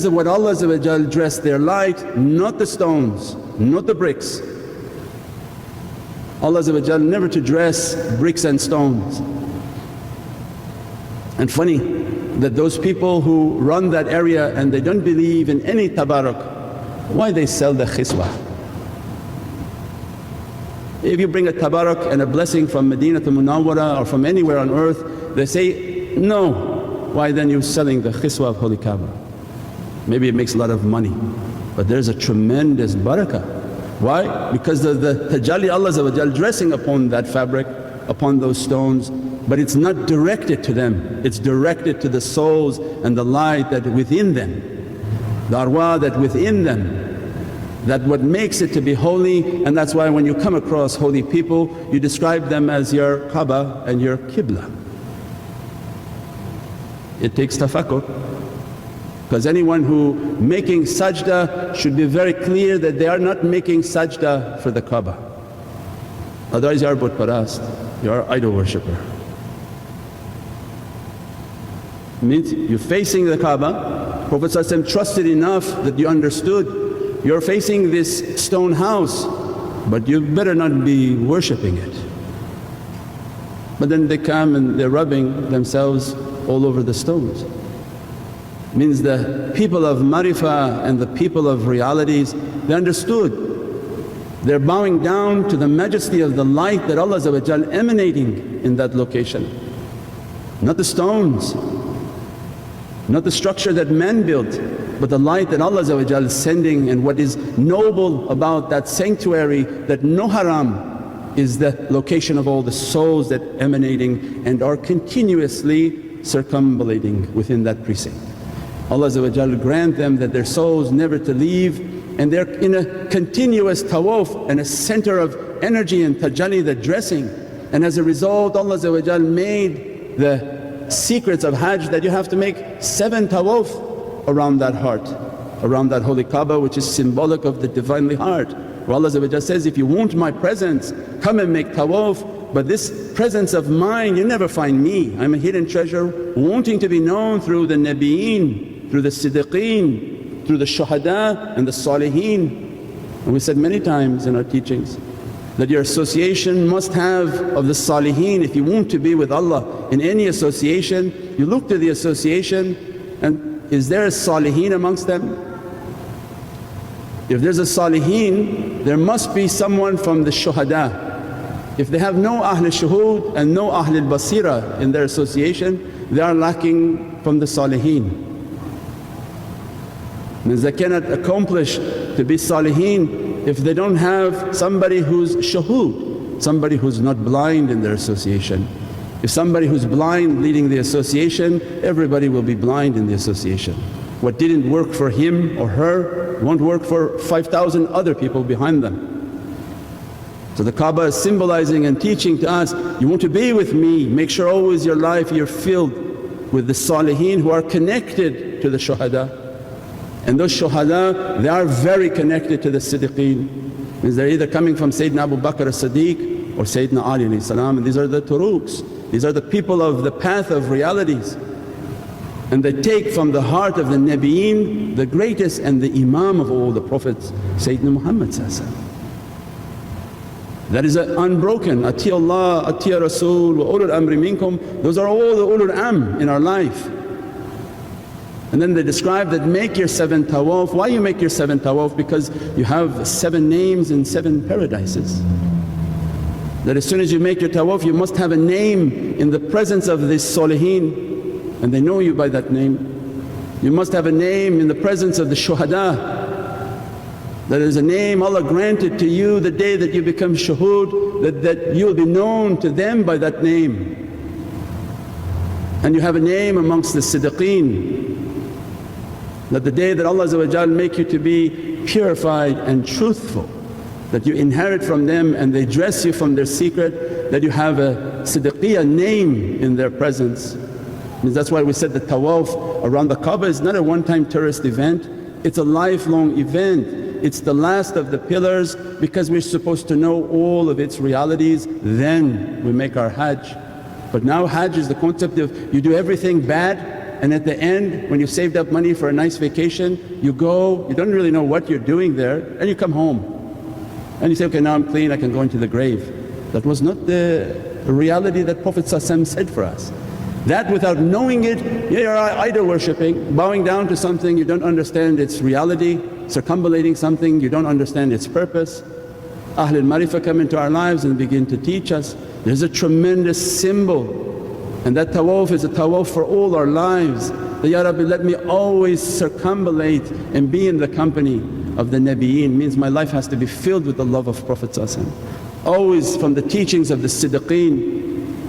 What Allah dressed their light, not the stones, not the bricks. Allah never to dress bricks and stones. And funny that those people who run that area and they don't believe in any tabarak, why they sell the khiswa? If you bring a tabarak and a blessing from Madinah to Munawwara or from anywhere on earth, they say, no, why then you're selling the khiswa of Holy Kaaba? Maybe it makes a lot of money, but there's a tremendous barakah. Why? Because of the tajalli Allah dressing upon that fabric, upon those stones, but it's not directed to them, it's directed to the souls and the light that within them, the arwah that within them. That what makes it to be holy, and that's why when you come across holy people you describe them as your Kaaba and your Qibla. It takes tafakkur, because anyone who making sajda should be very clear that they are not making sajda for the Kaaba. Otherwise you are but parast, you are idol worshipper. Means you're facing the Kaaba, Prophet trusted enough that you understood you're facing this stone house, but you better not be worshipping it. But then they come and they're rubbing themselves all over the stones. Means the people of marifah and the people of realities, they understood. They're bowing down to the majesty of the light that Allah emanating in that location. Not the stones, not the structure that man built, but the light that Allah is sending. And what is noble about that sanctuary, that no haram, is the location of all the souls that emanating and are continuously circumambulating within that precinct. Allah grant them that their souls never to leave, and they're in a continuous tawaf and a center of energy and tajalli, the dressing. And as a result Allah made the secrets of Hajj that you have to make 7 tawaf around that heart, around that holy Kaaba, which is symbolic of the Divinely heart. Where Allah says, if you want my presence, come and make tawaf, but this presence of mine you never find me. I'm a hidden treasure wanting to be known through the Nabiyeen, through the Siddiqeen, through the Shuhada and the Saliheen. And we said many times in our teachings that your association must have of the Saliheen. If you want to be with Allah in any association, you look to the association, and is there a Saliheen amongst them? If there's a Saliheen, there must be someone from the Shuhada. If they have no Ahl Shuhud and no Ahl Basira in their association, they are lacking from the Saliheen. Means they cannot accomplish to be Saliheen if they don't have somebody who's Shuhud, somebody who's not blind in their association. If somebody who's blind leading the association, everybody will be blind in the association. What didn't work for him or her won't work for 5,000 other people behind them. So the Kaaba is symbolizing and teaching to us, you want to be with me, make sure always your life you're filled with the Saliheen who are connected to the Shuhada. And those Shuhada, they are very connected to the Siddiqeen. Means they're either coming from Sayyidina Abu Bakr as-Siddiq or Sayyidina Ali, and these are the turuqs. These are the people of the path of realities, and they take from the heart of the Nabiyeen, the greatest and the Imam of all the Prophets, Sayyidina Muhammad. That is unbroken, Ati Allah, Ati Rasul, wa ulul amri minkum, those are all the ulul am in our life. And then they describe that make your 7 tawaf. Why you make your 7 tawaf? Because you have 7 names in 7 paradises. That as soon as you make your tawaf you must have a name in the presence of this Saliheen, and they know you by that name. You must have a name in the presence of the Shuhada. That is a name Allah granted to you the day that you become shuhud, that you will be known to them by that name. And you have a name amongst the Siddiqeen, that the day that Allah make you to be purified and truthful, that you inherit from them and they dress you from their secret, that you have a Siddiqiyya name in their presence. Means that's why we said the tawaf around the Kaaba is not a one-time tourist event, it's a lifelong event. It's the last of the pillars, because we're supposed to know all of its realities, then we make our Hajj. But now Hajj is the concept of you do everything bad and at the end when you saved up money for a nice vacation, you go, you don't really know what you're doing there, and you come home. And you say, okay, now I'm clean, I can go into the grave. That was not the reality that Prophet said for us. That without knowing it, you're idol worshipping, bowing down to something you don't understand its reality, circumambulating something you don't understand its purpose. Ahlul Marifah come into our lives and begin to teach us. There's a tremendous symbol, and that tawaf is a tawaf for all our lives. That, Ya Rabbi, let me always circumambulate and be in the company of the Nabiyeen. Means my life has to be filled with the love of Prophet. Always from the teachings of the Siddiqeen,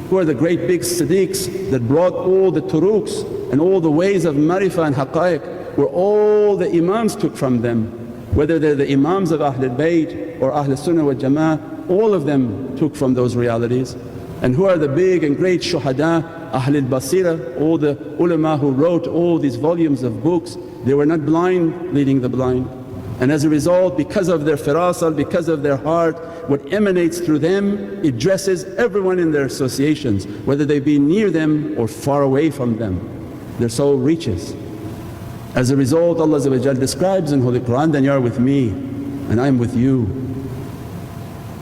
who are the great big Siddiqs that brought all the turuqs and all the ways of marifah and haqqaiq, where all the Imams took from them, whether they're the Imams of Ahlul Bayt or Ahlul Sunnah wal Jama'ah, all of them took from those realities. And who are the big and great shuhada, Ahlul Basira, all the ulama who wrote all these volumes of books, they were not blind leading the blind. And as a result, because of their firasah, because of their heart, what emanates through them, it dresses everyone in their associations, whether they be near them or far away from them. Their soul reaches. As a result, Allah describes in Holy Qur'an, then you are with me and I am with you.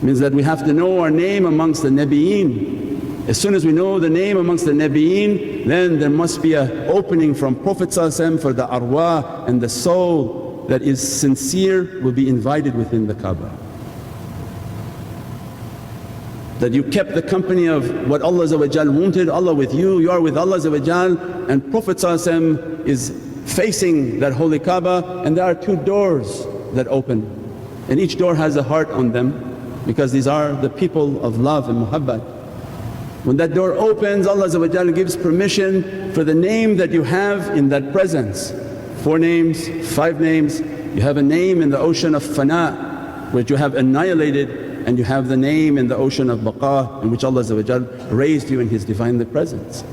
Means that we have to know our name amongst the Nabiyeen. As soon as we know the name amongst the Nabiyeen, then there must be an opening from Prophet for the arwah, and the soul that is sincere will be invited within the Kaaba. That you kept the company of what Allah wanted, Allah with you, you are with Allah, and Prophet is facing that holy Kaaba, and there are two doors that open, and each door has a heart on them, because these are the people of love and muhabbat. When that door opens, Allah gives permission for the name that you have in that presence. 4 names, 5 names. You have a name in the ocean of fana which you have annihilated, and you have the name in the ocean of baqa in which Allah raised you in His Divinely Presence.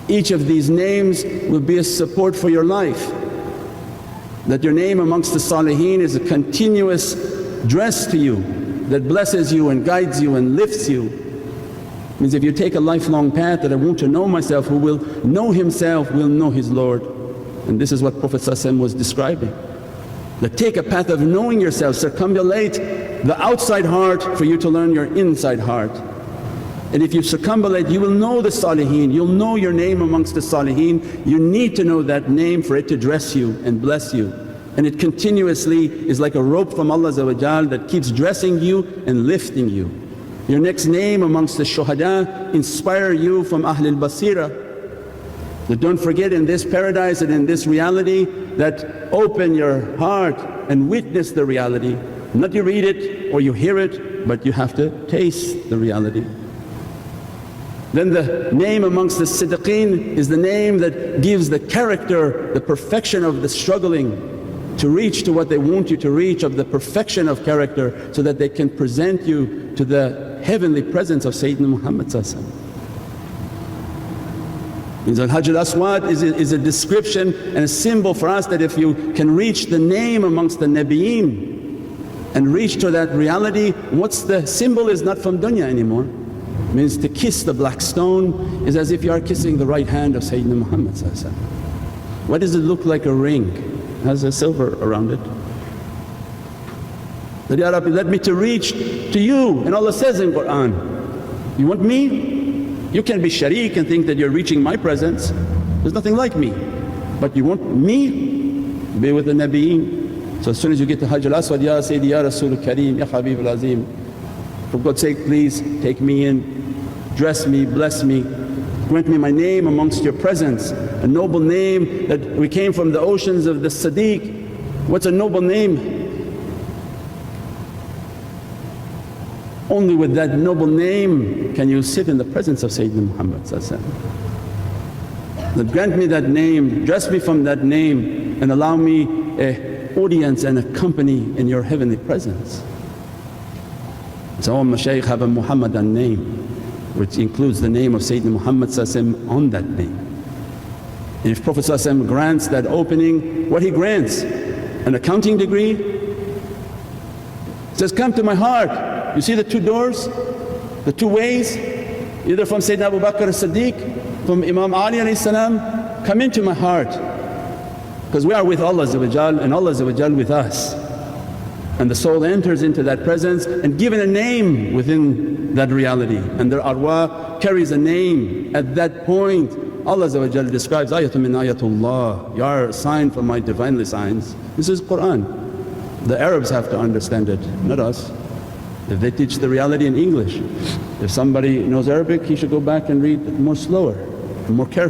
Each of these names will be a support for your life. That your name amongst the saliheen is a continuous dress to you that blesses you and guides you and lifts you. Means if you take a lifelong path that I want to know myself, who will know himself will know his Lord. And this is what Prophet was describing. That take a path of knowing yourself, circumambulate the outside heart for you to learn your inside heart. And if you circumambulate, you will know the saliheen, you'll know your name amongst the saliheen. You need to know that name for it to dress you and bless you. And it continuously is like a rope from Allah that keeps dressing you and lifting you. Your next name amongst the shuhada inspire you from Ahlul Basira. That don't forget in this paradise and in this reality, that open your heart and witness the reality. Not you read it or you hear it, but you have to taste the reality. Then the name amongst the Siddiqeen is the name that gives the character, the perfection of the struggling to reach to what they want you to reach, of the perfection of character, so that they can present you to the heavenly presence of Sayyidina Muhammad. Al-Hajj al-Aswad is a description and a symbol for us that if you can reach the name amongst the Nabiyeen and reach to that reality, what's the symbol is not from dunya anymore. It means to kiss the black stone is as if you are kissing the right hand of Sayyidina Muhammad. What does it look like? A ring, it has a silver around it. That, Ya Rabbi, let me to reach to you. And Allah says in Qur'an, you want me? You can be shareek and think that you're reaching my presence, there's nothing like me. But you want me? Be with the Nabiyeen. So as soon as you get to Hajj al-Aswad, Ya Sayyidi, Ya Rasul Kareem, Ya Habib al-Azim, for God's sake please take me in, dress me, bless me, grant me my name amongst your presence. A noble name that we came from the oceans of the Siddiq. What's a noble name? Only with that noble name can you sit in the presence of Sayyidina Muhammad. That grant me that name, dress me from that name, and allow me an audience and a company in your heavenly presence. So all mashaykh have a Muhammadan name, which includes the name of Sayyidina Muhammad on that name. And if Prophet grants that opening, what he grants? An accounting degree? He says, come to my heart. You see the 2 doors, the 2 ways, either from Sayyidina Abu Bakr as-Siddiq, from Imam Ali come into my heart. Because we are with Allah and Allah with us. And the soul enters into that presence and given a name within that reality, and their arwah carries a name. At that point Allah describes, ayatun min ayatullah, you are a sign from my Divinely signs. This is Qur'an. The Arabs have to understand it, not us. If they teach the reality in English, if somebody knows Arabic he should go back and read more slower, more carefully.